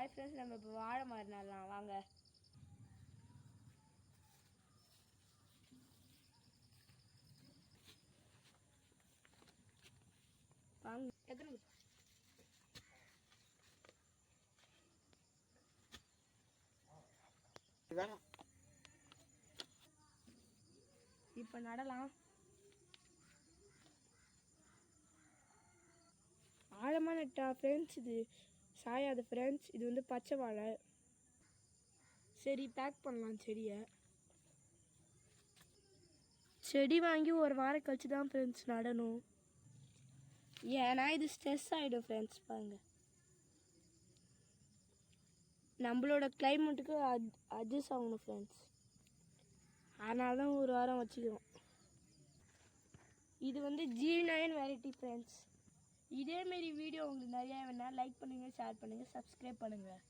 Hi friends, நம்ம இப்போ வாழை மரம் நடலாம் வாங்க. வாங்க எத்தனை இப்போ நடலாம். ஆழமாக நட்டா ஃப்ரெண்ட்ஸ், இது சாயாது ஃப்ரெண்ட்ஸ். இது வந்து பச்சை வாழை. சரி, பேக் பண்ணலாம் செடியை. செடி வாங்கி ஒரு வாரம் கழிச்சு தான் ஃப்ரெண்ட்ஸ் நடணும். ஏன்னா இது ஸ்ட்ரெஸ் ஆகிடும் ஃப்ரெண்ட்ஸ். பாருங்க, நம்மளோட கிளைமேட்டுக்கு அட்ஜஸ்ட் ஆகணும் ஃப்ரெண்ட்ஸ். அதனால தான் ஒரு வாரம் வச்சுக்கிறோம். இது வந்து G9 வெரைட்டி ஃப்ரெண்ட்ஸ். இதேமாரி வீடியோ உங்களுக்கு நிறையா வேணா லைக் பண்ணுங்கள், ஷேர் பண்ணுங்கள், சப்ஸ்கிரைப் பண்ணுங்கள்.